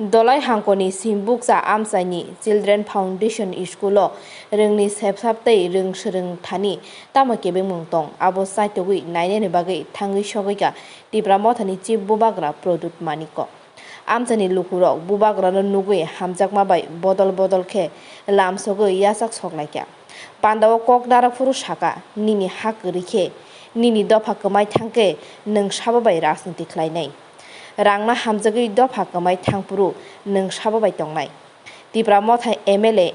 Dolai hangkoni simbuksa amsaini Children Foundation Schoolo rengni sepsaptei reng sereng thani tama kebeng mungtong abo saitogui naine ne bagai thangi sogoika tibramothani chief bubagra product maniko amsani lukurok bubagra no nugui hamjakma bai bodol bodol khe lamsogoi yasak soklaikya pandawo kokdara furu saka nini hakri khe nini dofa kmai thangke nung sabo bai rajniti khlainai rangna hamjagui dofa kmai thangpuru nung sabo bai tongnai tipra mothai MLA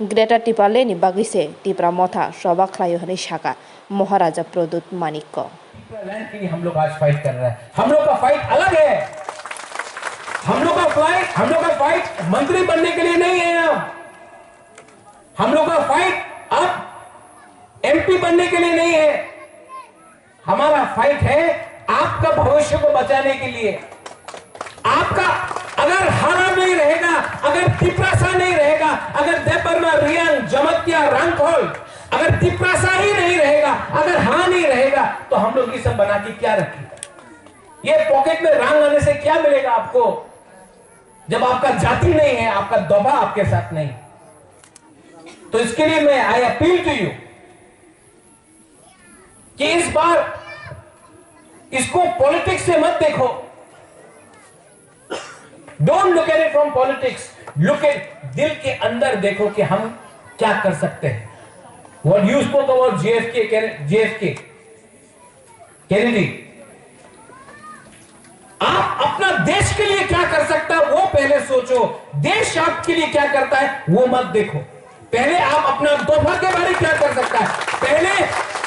Greater Tipale ni bagui se tipra motha soba khlayo hne shaka महाराजा प्रदूत मानिक को land के लिए हम लोग आज fight कर रहे हैं। हम लोग का फाइट अलग है। हम लोग का फाइट मंत्री बनने के लिए नहीं है। हम लोग का फाइट अब MP बनने के लिए नहीं है। हमारा फाइट है आपका भविष्य को बचाने के लिए। आपका अगर हारा नहीं रहेगा, अगर तिपरासा नहीं रहेगा, अगर देपरमा रियान जमतिया रंगखोल अगर तिपरासा ही नहीं रहेगा, अगर हाँ नहीं रहेगा तो हम लोग ये सब बना के क्या रखेंगे? ये पॉकेट में रंग आने से क्या मिलेगा आपको जब आपका जाति नहीं है, आपका दबा आपके साथ नहीं। तो इसके लिए मैं आई अपील टू यू कि इस बार इसको पॉलिटिक्स से मत देखो। Don't look at it from politics, look at दिल के अंदर देखो कि हम क्या कर सकते हैं। What you spoke about JFK, Kennedy, आप अपना देश के लिए क्या कर सकता है वो पहले सोचो। देश आपके लिए क्या करता है वो मत देखो। पहले आप अपना तोहफा के बारे में क्या कर सकता है, पहले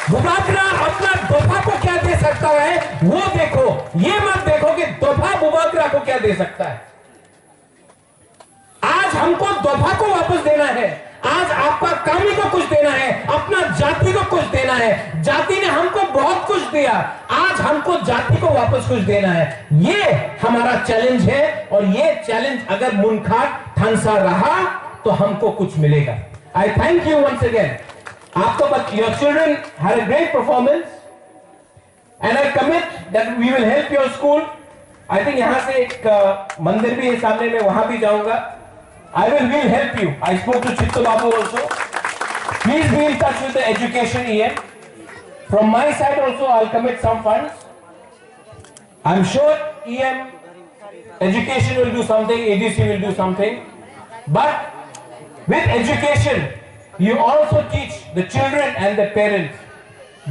बुबागरा अपना तोहफा को क्या दे सकता है वो देखो। ये मत देखो कि तोहफा बुबागरा को क्या दे सकता है। आज हमको तोहफा को वापस देना है, आज आपका कामी को कुछ देना है, अपना जाति को कुछ देना है। जाति ने हमको बहुत कुछ दिया, आज हमको जाति को वापस कुछ देना है। ये हमारा चैलेंज है और ये चैलेंज अगर मुनखाट ठनसा रहा तो हमको कुछ मिलेगा। I thank you once again. आपको your children had a great performance and I commit that we will help your school. I think यहां से एक मंदिर भी है सामने में, वहां भी जाऊंगा। I will help you. I spoke to Chittu Babu also. Please be in touch with the education EM. From my side also, I'll commit some funds. I'm sure EM education will do something, ADC will do something. But with education, you also teach the children and the parents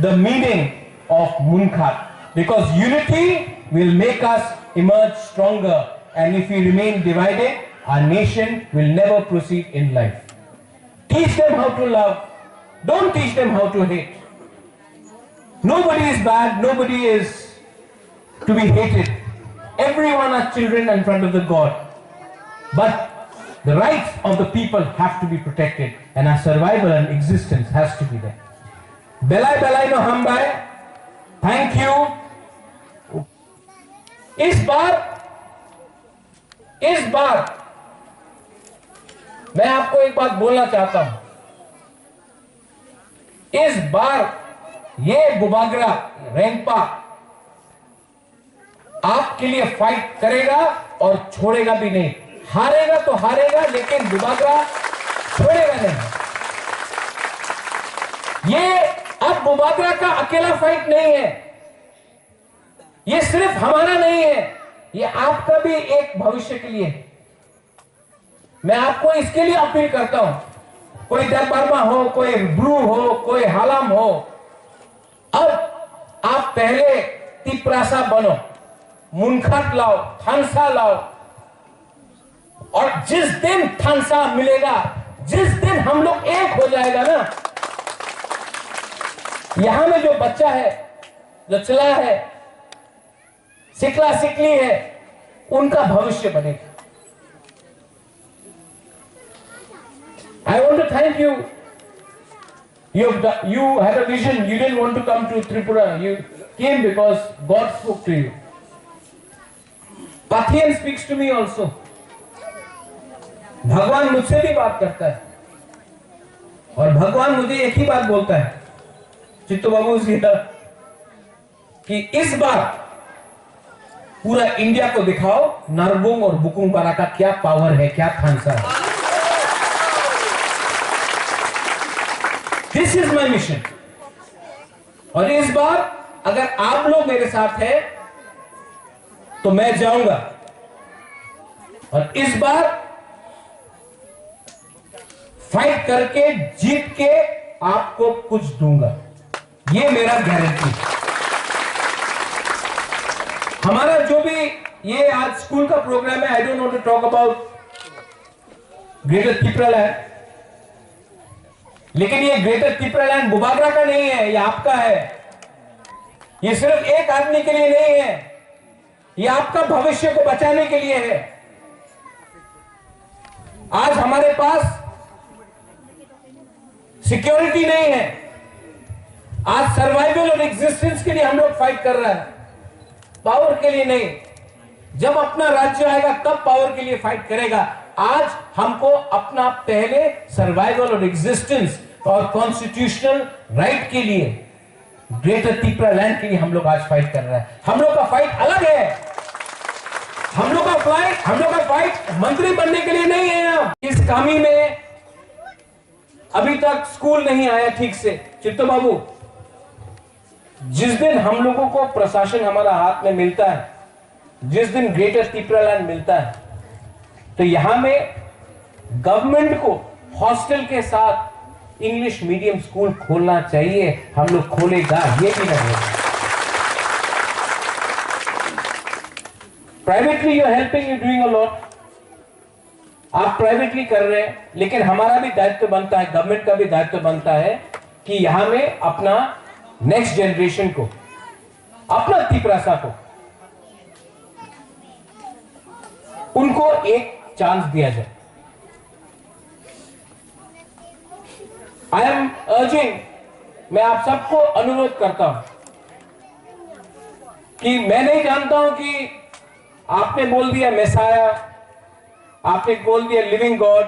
the meaning of Munkhat. Because unity will make us emerge stronger. And if we remain divided, our nation will never proceed in life. Teach them how to love. Don't teach them how to hate. Nobody is bad. Nobody is to be hated. Everyone are children in front of the God. But the rights of the people have to be protected, and our survival and existence has to be there. Belai belai no hambai. Thank you. इस बार मैं आपको एक बात बोलना चाहता हूं। इस बार ये बुबागरा रेंगपा आपके लिए फाइट करेगा और छोड़ेगा भी नहीं। हारेगा तो हारेगा, लेकिन बुबागरा छोड़ेगा नहीं। ये अब बुबागरा का अकेला फाइट नहीं है, ये सिर्फ हमारा नहीं है, ये आपका भी एक भविष्य के लिए है। मैं आपको इसके लिए अपील करता हूं, कोई दरबारमा हो, कोई ब्रू हो, कोई हालाम हो, अब आप पहले तिपरासा बनो, मुनखट लाओ, थानसा लाओ। और जिस दिन थानसा मिलेगा, जिस दिन हम लोग एक हो जाएगा ना, यहां में जो बच्चा है, जो चला है, सिकला सिकली है, उनका भविष्य बनेगा। I want to thank you. You had a vision. You didn't want to come to Tripura. You came because God spoke to you. Pathian speaks to me also. भगवान मुझसे भी बात करता है और भगवान मुझे एक ही बात बोलता है, चित्तू बाबू जी, कि इस बार पूरा इंडिया को दिखाओ नरबुंग और बुकुंग बारा का क्या पावर है, क्या खानसा है। This is my mission. और इस बार अगर आप लोग मेरे साथ हैं तो मैं जाऊंगा और इस बार फाइट करके जीत के आपको कुछ दूंगा, ये मेरा गारंटी। हमारा जो भी ये आज स्कूल का प्रोग्राम है, I don't want to talk about greater Tripuraland, लेकिन ये ग्रेटर त्रिपुरालैंड बुबागरा का नहीं है, ये आपका है। ये सिर्फ एक आदमी के लिए नहीं है, ये आपका भविष्य को बचाने के लिए है। आज हमारे पास सिक्योरिटी नहीं है, आज सर्वाइवल और एग्जिस्टेंस के लिए हम लोग फाइट कर रहे हैं, पावर के लिए नहीं। जब अपना राज्य आएगा तब पावर के लिए फाइट करेगा। आज हमको अपना पहले सर्वाइवल और एग्जिस्टेंस और कॉन्स्टिट्यूशनल राइट के लिए, ग्रेटर त्रिपुरालैंड के लिए हम लोग आज फाइट कर रहे हैं। हम लोग का फाइट अलग है। हम लोग का फाइट मंत्री बनने के लिए नहीं है। इस कामी में अभी तक स्कूल नहीं आया ठीक से। चित्तो बाबू, जिस दिन हम लोगों को प्रशासन हमारा हाथ में मिलता है, जिस दिन ग्रेटर त्रिपुरालैंड मिलता है, तो यहां में गवर्नमेंट को हॉस्टल के साथ इंग्लिश मीडियम स्कूल खोलना चाहिए। हम लोग खोलेगा, ये भी नहीं। Privately you are helping, you doing a lot. आप प्राइवेटली कर रहे हैं, लेकिन हमारा भी दायित्व बनता है, गवर्नमेंट का भी दायित्व बनता है कि यहां में अपना नेक्स्ट जनरेशन को, अपना त्रिपुरासा को, उनको एक चांस दिया जाए। आई एम अर्जिंग, मैं आप सबको अनुरोध करता हूं कि मैं नहीं जानता हूं कि आपने बोल दिया मेसाया, आपने बोल दिया लिविंग गॉड,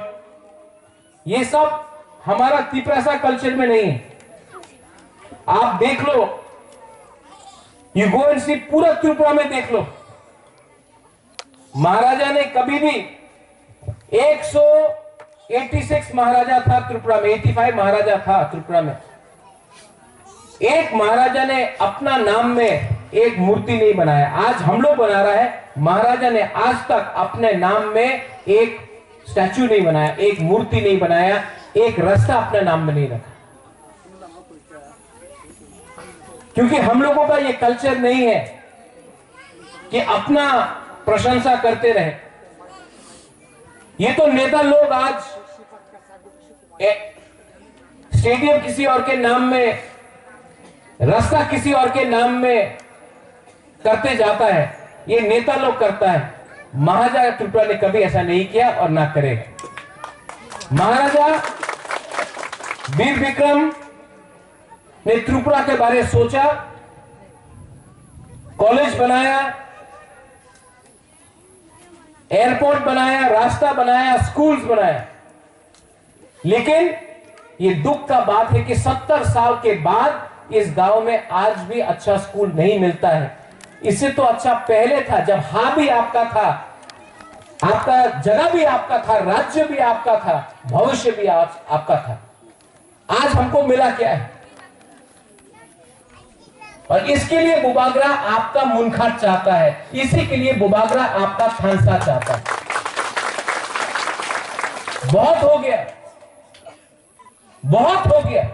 ये सब हमारा त्रिपुरासा कल्चर में नहीं है। आप देख लो, यू गो एंड सी, पूरा त्रिपुरा में देख लो, महाराजा ने कभी भी 186 महाराजा था त्रिपुरा में, 85 महाराजा था त्रिपुरा में। एक महाराजा ने अपना नाम में एक मूर्ति नहीं बनाया। आज हम लोग बना रहा है। महाराजा ने आज तक अपने नाम में एक स्टैचू नहीं बनाया, एक मूर्ति नहीं बनाया, एक रास्ता अपने नाम में नहीं रखा, क्योंकि हम लोगों का ये कल्चर नहीं है कि अपना प्रशंसा करते रहे। ये तो नेता लोग आज स्टेडियम किसी और के नाम में, रास्ता किसी और के नाम में करते जाता है, ये नेता लोग करता है। महाराजा त्रिपुरा ने कभी ऐसा नहीं किया और ना करेगा। महाराजा वीर विक्रम ने त्रिपुरा के बारे में सोचा, कॉलेज बनाया, एयरपोर्ट बनाया, रास्ता बनाया, स्कूल्स बनाया। लेकिन ये दुख का बात है कि 70 साल के बाद इस गांव में आज भी अच्छा स्कूल नहीं मिलता है। इससे तो अच्छा पहले था, जब हाँ भी आपका था, आपका जगह भी आपका था, राज्य भी आपका था, भविष्य भी आपका था। आज हमको मिला क्या है? और इसके लिए बुबागरा आपका मुनखाट चाहता है, इसी के लिए बुबागरा आपका खानसा चाहता है। बहुत हो गया, बहुत हो गया।